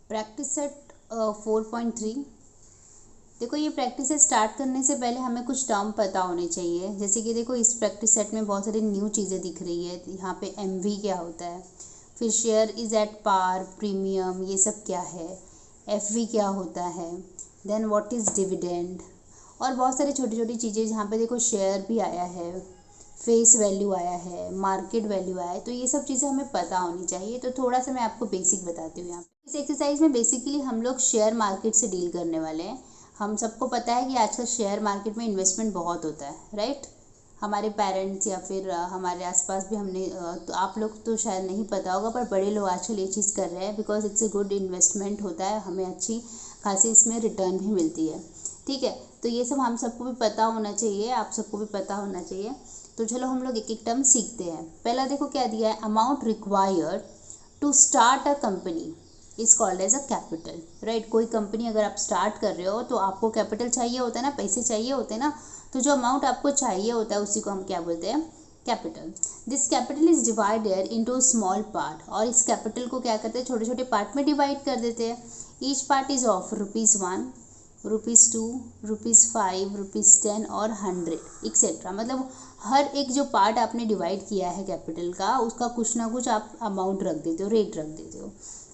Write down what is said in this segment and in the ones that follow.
Practice set 4.3। देखो ये practice set start करने से पहले हमें कुछ टर्म पता होने चाहिए। जैसे कि देखो इस प्रैक्टिस सेट में बहुत सारी न्यू चीज़ें दिख रही है। यहाँ पे एमवी क्या होता है, फिर share is at par, premium, ये सब क्या है, एफवी क्या होता है, देन व्हाट इज़ डिविडेंड, और बहुत सारी छोटी छोटी चीज़ें जहाँ पे देखो शेयर भी आया है, फेस वैल्यू आया है, मार्केट वैल्यू आया है। तो ये सब चीज़ें हमें पता होनी चाहिए। तो थोड़ा सा मैं आपको बेसिक बताती हूँ यहाँ पे। इस एक्सरसाइज में बेसिकली हम लोग शेयर मार्केट से डील करने वाले हैं। हम सबको पता है कि आजकल शेयर मार्केट में इन्वेस्टमेंट बहुत होता है, राइट। हमारे पेरेंट्स या फिर हमारे आसपास भी हमने तो आप लोग तो शायद नहीं पता होगा, पर बड़े लोग आजकल ये चीज़ कर रहे हैं because it's a good investment होता है, हमें अच्छी खासी इसमें रिटर्न भी मिलती है। ठीक है, तो ये सब हम सबको भी पता होना चाहिए, आप सबको भी पता होना चाहिए। तो चलो हम लोग एक एक टर्म सीखते हैं। पहला देखो क्या दिया है, amount required to start a company is called as a capital, right. कोई कंपनी अगर आप स्टार्ट कर रहे हो तो आपको कैपिटल चाहिए होता है ना, पैसे चाहिए होते हैं ना। तो जो अमाउंट आपको चाहिए होता है उसी को हम क्या बोलते हैं, capital. This capital is divided into small part, और इस कैपिटल को क्या करते हैं, छोटे छोटे पार्ट में डिवाइड कर देते हैं। ईच पार्ट इज ऑफ ₹1, ₹2, ₹5, ₹10 और 100 एक्सेट्रा। मतलब हर एक जो पार्ट आपने डिवाइड किया है कैपिटल का, उसका कुछ ना कुछ आप अमाउंट रख देते हो, रेट रख देते हो।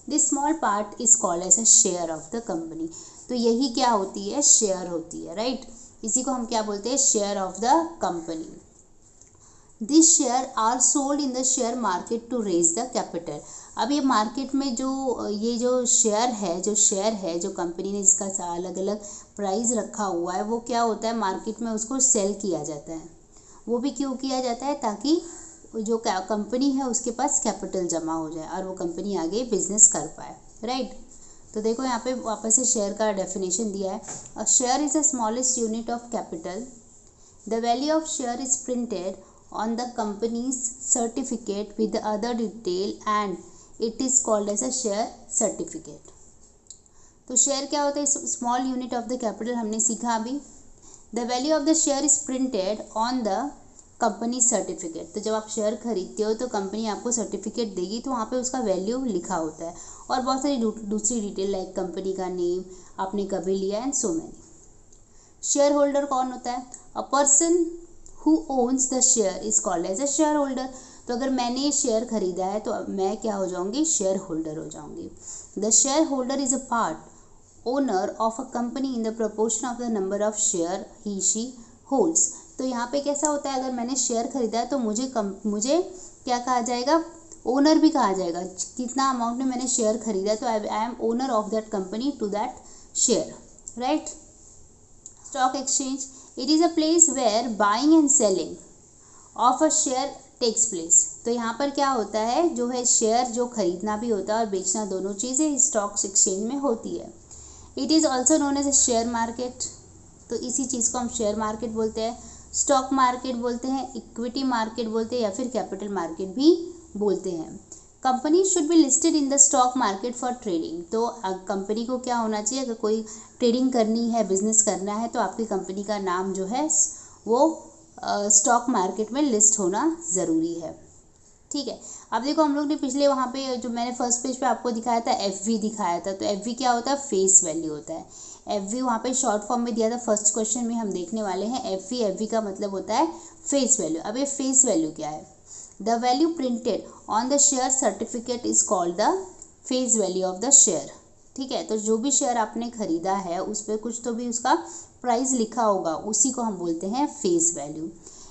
This small part is called as a share of the company. तो यही क्या होती है, शेयर होती है, राइट। इसी को हम क्या बोलते हैं, share of the company. This share are sold in the share market to raise the capital. अब ये मार्केट में जो शेयर है जो कंपनी ने जिसका अलग अलग प्राइस रखा हुआ है, वो क्या होता है, मार्केट में उसको सेल किया जाता है। वो भी क्यों किया जाता है, ताकि जो कंपनी है उसके पास कैपिटल जमा हो जाए और वो कंपनी आगे बिजनेस कर पाए, राइट। तो देखो यहाँ पे वापस से शेयर का डेफिनेशन दिया है। A share is the smallest unit of capital. The value of share is printed on the company's certificate with the other detail and it is called as a share certificate। तो share क्या होता है, small unit of the capital हमने सीखा अभी। The value of the share is printed on the company certificate. तो जब आप शेयर खरीदते हो तो कंपनी आपको सर्टिफिकेट देगी, तो वहाँ पे उसका वैल्यू लिखा होता है, और बहुत सारी दूसरी डिटेल लाइक कंपनी का नेम, आपने कभी लिया, and so many. Share holder कौन होता है, a person who owns the share is called as a shareholder। तो अगर मैंने शेयर खरीदा है तो अब मैं क्या हो जाऊंगी, शेयर होल्डर हो जाऊंगी। The shareholder is a part owner of a company in the proportion of the number of share he she holds. तो यहाँ पे कैसा होता है, अगर मैंने शेयर खरीदा है तो मुझे क्या कहा जाएगा, ओनर भी कहा जाएगा। कितना अमाउंट में मैंने शेयर खरीदा तो I am owner of that company to that share, right. Stock exchange, it is a place where buying and selling of a share takes place। तो यहाँ पर क्या होता है, जो है शेयर जो खरीदना भी होता है और बेचना, दोनों चीज़ें स्टॉक एक्सचेंज में होती है। It is also known as a share market. तो इसी चीज़ को हम शेयर मार्केट बोलते हैं, स्टॉक मार्केट बोलते हैं, इक्विटी मार्केट बोलते हैं, या फिर कैपिटल मार्केट भी बोलते हैं। Company should be listed in the stock market for trading. तो कंपनी को क्या होना चाहिए, अगर कोई ट्रेडिंग करनी है, बिजनेस करना है, तो आपकी कंपनी का नाम जो है वो स्टॉक मार्केट में लिस्ट होना ज़रूरी है। ठीक है, अब देखो हम लोग ने पिछले वहाँ पे जो मैंने फर्स्ट पेज पे आपको दिखाया था, एफवी दिखाया था। तो एफवी क्या होता है, फेस वैल्यू होता है। एफवी वहाँ पे शॉर्ट फॉर्म में दिया था, फर्स्ट क्वेश्चन में हम देखने वाले हैं। एफवी का मतलब होता है फेस वैल्यू। अब ये फेस वैल्यू क्या है, the value printed on the share certificate is called the face value of the share. ठीक है, तो जो भी शेयर आपने खरीदा है उस पर कुछ तो भी उसका प्राइस लिखा होगा, उसी को हम बोलते हैं face value.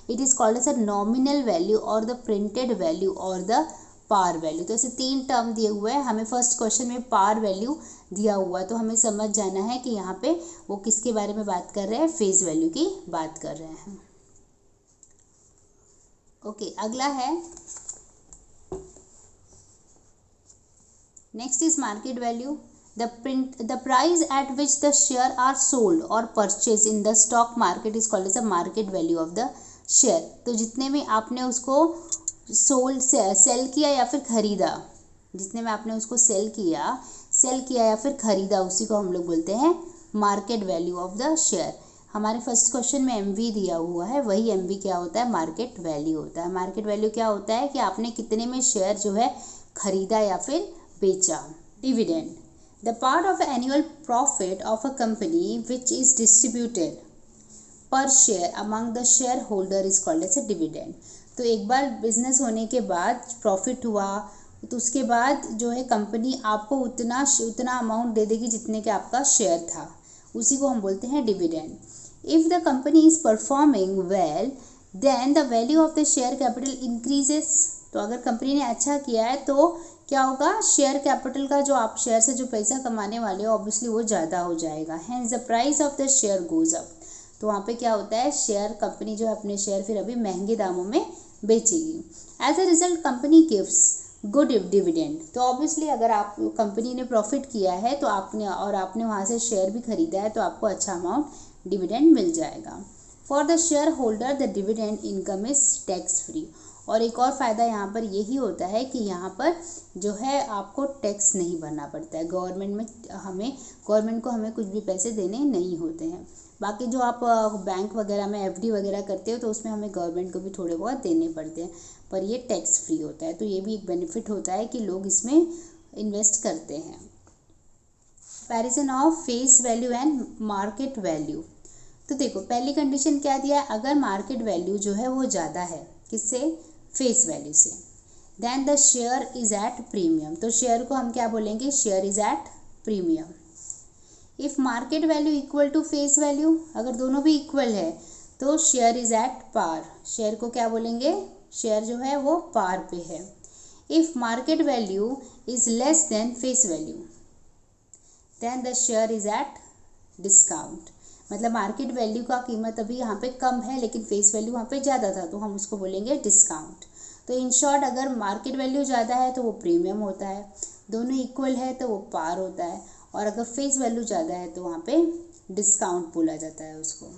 It is called as a nominal value और द प्रिंटेड वैल्यू और द पार वैल्यू। तो ऐसे 3 टर्म दिए हुए हैं। हमें फर्स्ट क्वेश्चन में पार वैल्यू दिया हुआ है, तो हमें समझ जाना है कि यहाँ पे वो किसके बारे में बात कर रहे हैं, फेस वैल्यू की बात कर रहे हैं। ओके, अगला है, next is market value. The price at which the share are sold or purchased in the stock market is called as a market value of the share। तो जितने में आपने उसको सेल किया या फिर खरीदा, जितने में आपने उसको सेल किया या फिर खरीदा, उसी को हम लोग बोलते हैं market value of the share. हमारे फर्स्ट क्वेश्चन में एमवी दिया हुआ है, वही एमवी क्या होता है, मार्केट वैल्यू होता है। मार्केट वैल्यू क्या होता है कि आपने कितने में शेयर जो है खरीदा या फिर बेचा। Dividend, the part of annual profit of a company which is distributed per share among the shareholder is called as a dividend. तो एक बार बिजनेस होने के बाद प्रॉफिट हुआ तो उसके बाद जो है कंपनी आपको उतना अमाउंट दे देगी जितने के आपका शेयर था, उसी को हम बोलते हैं dividend. If the company is performing well then the value of the share capital increases. तो अगर कंपनी ने अच्छा किया है तो क्या होगा, शेयर कैपिटल का जो आप शेयर से जो पैसा कमाने वाले हो ऑब्वियसली वो ज़्यादा हो जाएगा, hence the price of the share goes up. तो वहाँ पे क्या होता है, शेयर कंपनी जो है अपने शेयर फिर अभी महंगे दामों में बेचेगी। As a result company gives good dividend. तो ऑब्वियसली अगर आप कंपनी ने प्रॉफिट किया है तो आपने वहाँ से शेयर भी खरीदा है तो आपको अच्छा अमाउंट डिविडेंड मिल जाएगा। For the share holder the dividend income is tax free. और एक और फ़ायदा यहाँ पर यही होता है कि यहाँ पर जो है आपको टैक्स नहीं भरना पड़ता है, गवर्नमेंट को हमें कुछ भी पैसे देने नहीं होते हैं। बाकी जो आप बैंक वगैरह में एफडी वगैरह करते हो तो उसमें हमें गवर्नमेंट को भी थोड़े बहुत देने पड़ते हैं, पर ये टैक्स फ्री होता है। तो ये भी एक बेनिफिट होता है कि लोग इसमें इन्वेस्ट करते हैं। Comparison of face value and market value. तो देखो पहली कंडीशन क्या दिया है, अगर मार्केट वैल्यू जो है वो ज़्यादा है किससे, फेस वैल्यू से, then the share is at premium. तो शेयर को हम क्या बोलेंगे, share is at premium. If market value equal to face value, अगर दोनों भी इक्वल है तो share is at par. Share को क्या बोलेंगे, शेयर जो है वो पार पे है। If market value is less than face value then the share is at discount. मतलब मार्केट वैल्यू का कीमत अभी यहाँ पे कम है लेकिन फेस वैल्यू वहाँ पे ज़्यादा था तो हम उसको बोलेंगे डिस्काउंट। तो इन शॉर्ट अगर मार्केट वैल्यू ज़्यादा है तो वो प्रीमियम होता है, दोनों इक्वल है तो वो पार होता है, और अगर फेस वैल्यू ज़्यादा है तो वहाँ पे डिस्काउंट बोला जाता है उसको।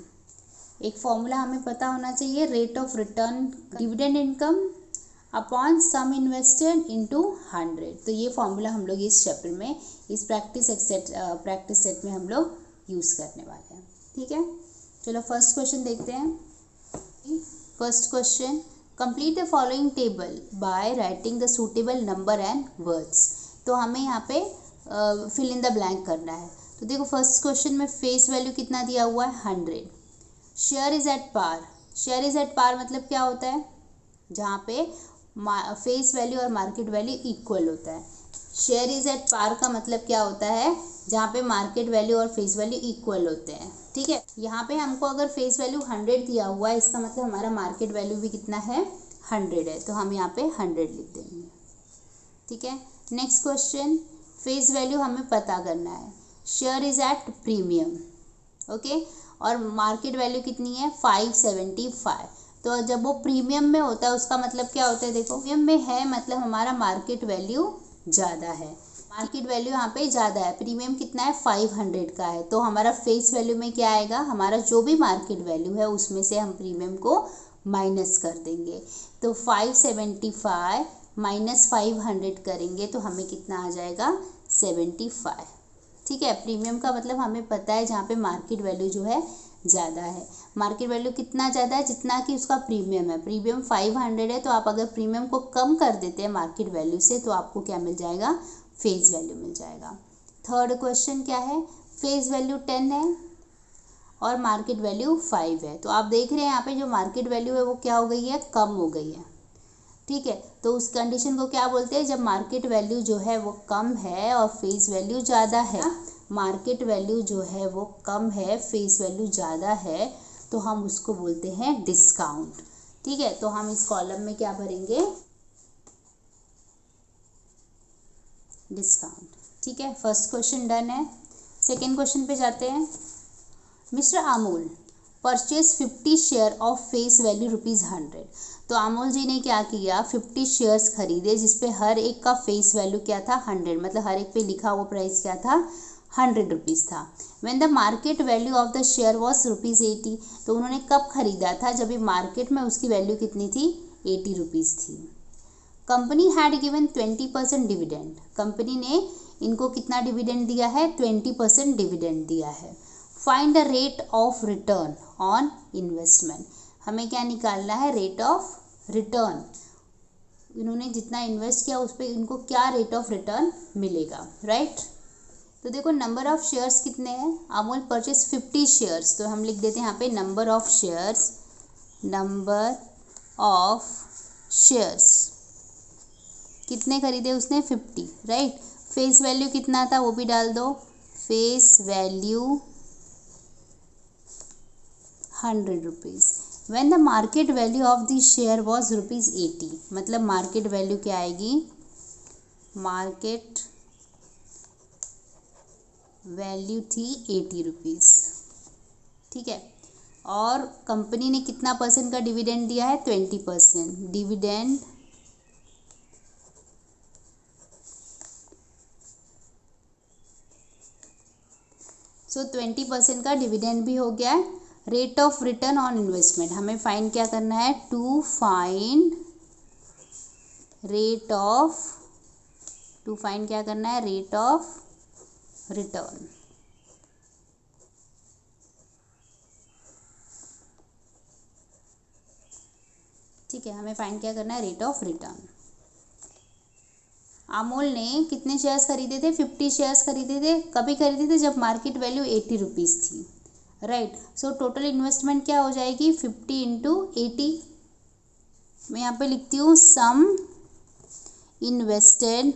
एक फॉर्मूला हमें पता होना चाहिए, rate of return dividend income upon sum invested into 100। तो ये फॉर्मूला हम लोग इस चैप्टर में, इस प्रैक्टिस सेट में हम लोग यूज़ करने वाले हैं। ठीक है, चलो फर्स्ट क्वेश्चन देखते हैं। First question, complete the following table by writing the suitable number and words. तो हमें यहाँ पे फिल इन द ब्लैंक करना है। तो देखो फर्स्ट क्वेश्चन में फेस वैल्यू कितना दिया हुआ है, 100। Share is at par, share is at par मतलब क्या होता है, जहाँ पे फेस वैल्यू और मार्केट वैल्यू इक्वल होता है। शेयर इज़ एट पार का मतलब क्या होता है, जहाँ पे मार्केट वैल्यू और फेस वैल्यू इक्वल होते हैं। ठीक है, यहाँ पे हमको अगर फेस वैल्यू 100 दिया हुआ है इसका मतलब हमारा मार्केट वैल्यू भी कितना है, 100 है, तो हम यहाँ पे 100 लिख देंगे। ठीक है, नेक्स्ट क्वेश्चन, फेस वैल्यू हमें पता करना है, share is at premium, okay, और मार्केट वैल्यू कितनी है 575। तो जब वो प्रीमियम में होता है उसका मतलब क्या होता है, देखो प्रीमियम में है मतलब हमारा मार्केट वैल्यू ज़्यादा है, मार्केट वैल्यू यहाँ पे ज़्यादा है, प्रीमियम कितना है 500 का है, तो हमारा फेस वैल्यू में क्या आएगा, हमारा जो भी मार्केट वैल्यू है उसमें से हम प्रीमियम को माइनस कर देंगे। तो 575 माइनस 500 करेंगे तो हमें कितना आ जाएगा 75। ठीक है, प्रीमियम का मतलब हमें पता है जहाँ पे मार्केट वैल्यू जो है ज़्यादा है। मार्केट वैल्यू कितना ज़्यादा है, जितना कि उसका प्रीमियम है। प्रीमियम 500 है तो आप अगर प्रीमियम को कम कर देते हैं मार्केट वैल्यू से तो आपको क्या मिल जाएगा, फेस वैल्यू मिल जाएगा। थर्ड क्वेश्चन क्या है, फेस वैल्यू 10 है और मार्केट वैल्यू 5 है। तो आप देख रहे हैं यहाँ पे जो मार्केट वैल्यू है वो क्या हो गई है, कम हो गई है। ठीक है, तो उस कंडीशन को क्या बोलते हैं, जब मार्केट वैल्यू जो है वो कम है और फेस वैल्यू ज़्यादा है। मार्केट वैल्यू जो है वो कम है, फेस वैल्यू ज़्यादा है, तो हम उसको बोलते हैं डिस्काउंट। ठीक है, तो हम इस कॉलम में क्या भरेंगे, डिस्काउंट। ठीक है, फर्स्ट क्वेश्चन डन है। सेकेंड क्वेश्चन पे जाते हैं। Mister Amul purchase 50 share of face value ₹100। तो अमूल जी ने क्या किया, 50 शेयर्स खरीदे जिसपे हर एक का फेस वैल्यू क्या था, 100, मतलब हर एक पे लिखा हुआ प्राइस क्या था, 100 रुपीज़ था। When the market value of the share was ₹80। तो उन्होंने कब खरीदा था, जब भी मार्केट में उसकी वैल्यू कितनी थी, 80 रुपीज़ थी। Company had given 20% dividend. Company ने इनको कितना डिविडेंड दिया है, 20% डिविडेंड दिया है। Find the rate of return on investment. हमें क्या निकालना है, रेट ऑफ रिटर्न। इन्होंने जितना इन्वेस्ट किया उस पर इनको क्या रेट ऑफ रिटर्न मिलेगा, राइट। तो देखो नंबर ऑफ शेयर्स कितने हैं, अमूल परचेज 50 शेयर्स, तो हम लिख देते हैं यहाँ पे number of shares, number of shares कितने खरीदे उसने 50, राइट। फेस वैल्यू कितना था वो भी डाल दो, face value 100 rupees. When the market value of the share was ₹80, मतलब मार्केट वैल्यू क्या आएगी, मार्केट वैल्यू थी 80 रुपीज़, ठीक है। और कंपनी ने कितना परसेंट का डिविडेंड दिया है, 20% डिविडेंड, सो 20% का डिविडेंड भी हो गया है। Rate of return on investment हमें फाइंड क्या करना है, टू फाइंड क्या करना है, रेट ऑफ रिटर्न। ठीक है, हमें फाइंड क्या करना है, रेट ऑफ रिटर्न। अमूल ने कितने शेयर्स खरीदे थे, 50 शेयर्स खरीदे थे, कभी खरीदे थे जब मार्केट वैल्यू 80 रुपीज़ थी, राइट। सो टोटल इन्वेस्टमेंट क्या हो जाएगी, 50 इंटू 80। मैं यहाँ पे लिखती हूँ सम इन्वेस्टेड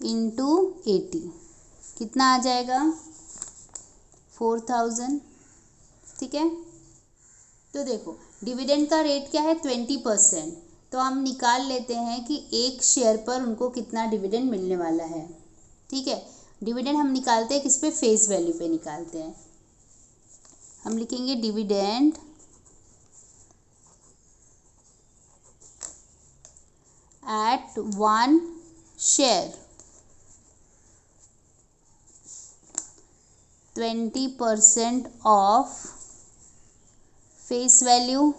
इंटू 80 कितना आ जाएगा, 4000, ठीक है। तो देखो डिविडेंड का रेट क्या है, 20%, तो हम निकाल लेते हैं कि एक शेयर पर उनको कितना डिविडेंड मिलने वाला है, ठीक है। डिविडेंड हम निकालते हैं किस पे, फेस वैल्यू पे निकालते हैं। हम लिखेंगे dividend at 1 share 20% of face value,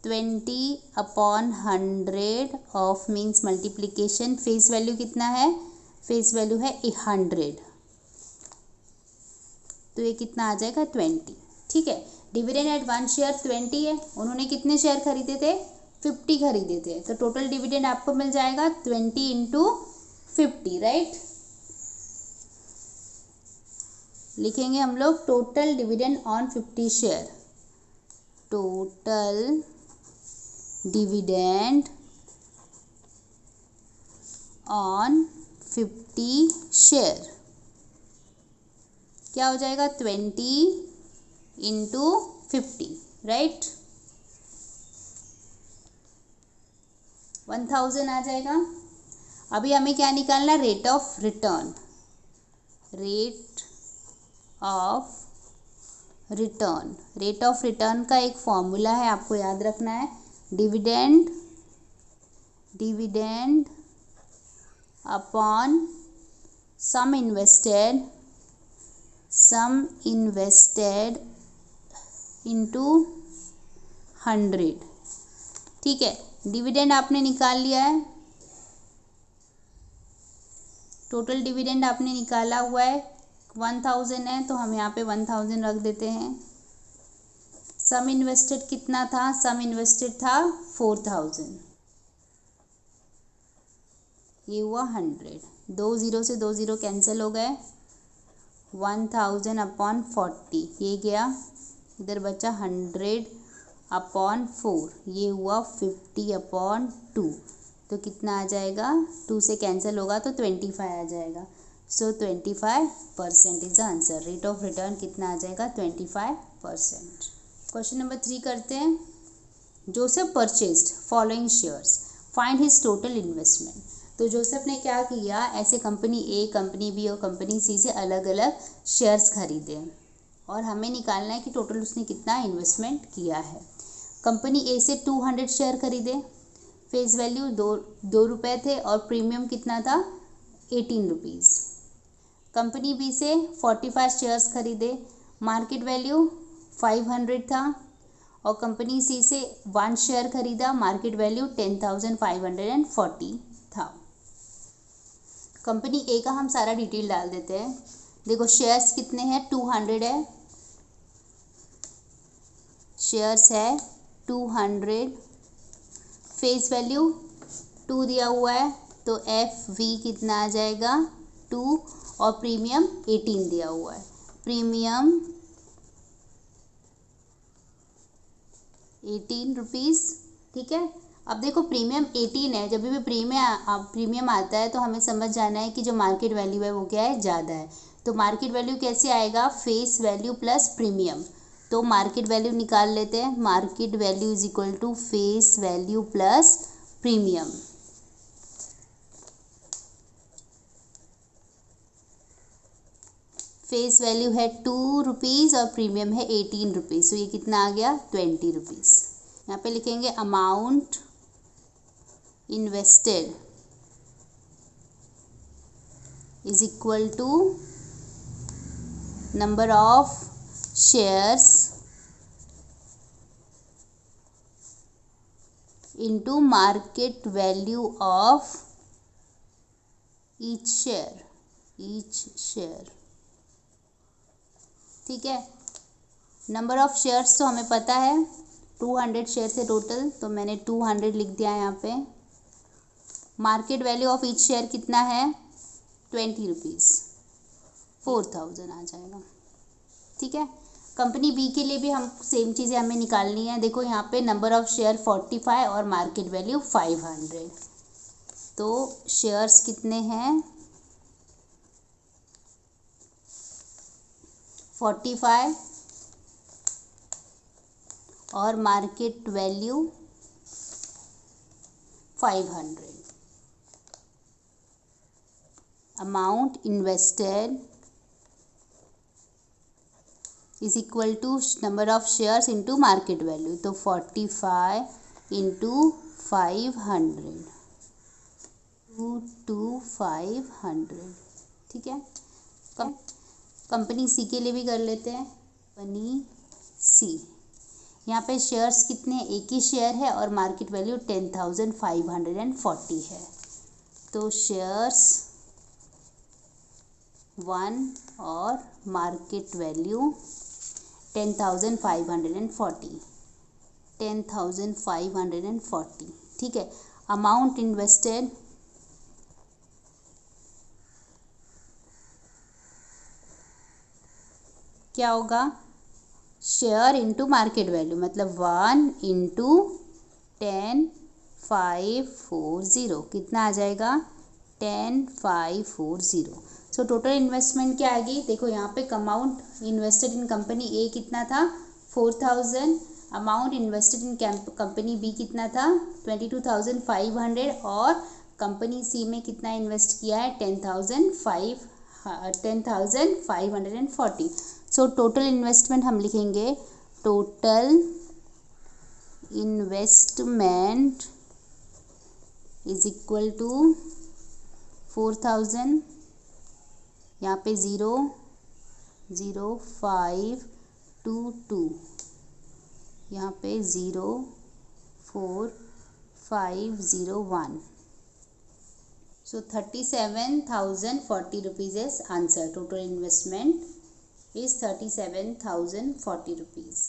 20/100 of means multiplication, face value कितना है, फेस वैल्यू है 100, तो ये कितना आ जाएगा 20, ठीक है। डिविडेंड एट 1 शेयर 20 है, उन्होंने कितने शेयर खरीदे थे, 50 खरीदे थे, तो टोटल डिविडेंड आपको मिल जाएगा 20 इंटू 50, राइट। लिखेंगे हम लोग total dividend on 50 share, total dividend on 50 share क्या हो जाएगा, 20 इंटू 50, राइट, 1000 आ जाएगा। अभी हमें क्या निकालना है, rate of return, rate of return का एक फॉर्मूला है, आपको याद रखना है, dividend upon sum invested into 100, ठीक है। डिविडेंड आपने निकाल लिया है, टोटल डिविडेंड आपने निकाला हुआ है, 1000 है, तो हम यहाँ पे 1000 रख देते हैं। सम इन्वेस्टेड कितना था, सम इन्वेस्टेड था 4000, ये हुआ 100, 2 0 से 2 0 कैंसिल हो गए, 1000/40 ये गया, इधर बचा 100/4, ये हुआ 50/2, तो कितना आ जाएगा, 2 से कैंसिल होगा तो 25 आ जाएगा, सो 25% is the answer. Rate of return कितना आ जाएगा, 25%। क्वेश्चन नंबर 3 करते हैं। Joseph purchased following shares, find his total investment. तो जोसेफ ने क्या किया, ऐसे कंपनी ए, कंपनी बी और कंपनी सी से अलग अलग शेयर्स खरीदे और हमें निकालना है कि टोटल उसने कितना इन्वेस्टमेंट किया है। कंपनी ए से 200 शेयर खरीदे, फेस वैल्यू 2 रुपये थे और प्रीमियम कितना था, 18 रुपीज़। कंपनी बी से 45 शेयर्स खरीदे, मार्केट वैल्यू 500 था और कंपनी सी से 1 शेयर खरीदा, मार्केट वैल्यू 10,540 था। कंपनी ए का हम सारा डिटेल डाल देते हैं। देखो शेयर्स कितने हैं, 200 है, शेयर्स है 200, फेस वैल्यू 2 दिया हुआ है, तो एफ वी कितना आ जाएगा 2, और प्रीमियम 18 दिया हुआ है, प्रीमियम 18 रुपीज़। ठीक है, अब देखो प्रीमियम 18 है, जब भी प्रीमियम आता है तो हमें समझ जाना है कि जो मार्केट वैल्यू है वो क्या है, ज़्यादा है। तो मार्केट वैल्यू कैसे आएगा, फेस वैल्यू प्लस प्रीमियम। तो मार्केट वैल्यू निकाल लेते हैं, market value is equal to face value plus premium. Face value है 2 रुपीज़ और प्रीमियम है 18 रुपीज़, तो ये कितना आ गया 20 रुपीज़। यहाँ पे लिखेंगे amount invested is equal to number of shares into market value of each share. ठीक है, नंबर ऑफ शेयर्स तो हमें पता है 200 शेयर है टोटल, तो मैंने 200 लिख दिया यहाँ पे। Market value of each share कितना है 20 रुपीज़, 4000 आ जाएगा। ठीक है, कंपनी बी के लिए भी हम सेम चीज़ें हमें निकालनी है। देखो यहाँ पे नंबर ऑफ शेयर 45 और मार्केट वैल्यू 500, तो शेयर्स कितने हैं 45 और market value 500। Amount invested is equal to number of shares into market value, तो 45 इंटू 500 टू 500। ठीक है, कंपनी सी के लिए भी कर लेते हैं। कंपनी सी, यहाँ पे शेयर्स कितने, एक ही शेयर है और मार्केट वैल्यू 10,540 है, तो शेयर्स 1 और मार्केट वैल्यू 10,540। ठीक है, अमाउंट इन्वेस्टेड क्या होगा, शेयर इंटू मार्केट वैल्यू, मतलब 1 इंटू 10,540 कितना आ जाएगा 10,540। सो टोटल इन्वेस्टमेंट क्या आएगी, देखो यहाँ पे amount invested in company A कितना था 4000, amount invested in company B कितना था 22,500, और कंपनी सी में कितना इन्वेस्ट किया है 10,540। सो टोटल इन्वेस्टमेंट हम लिखेंगे, total investment is equal to 4000, यहाँ पे 00522, यहाँ पे 04501। So 37,040 rupees is answer. Total investment is 37,040 rupees.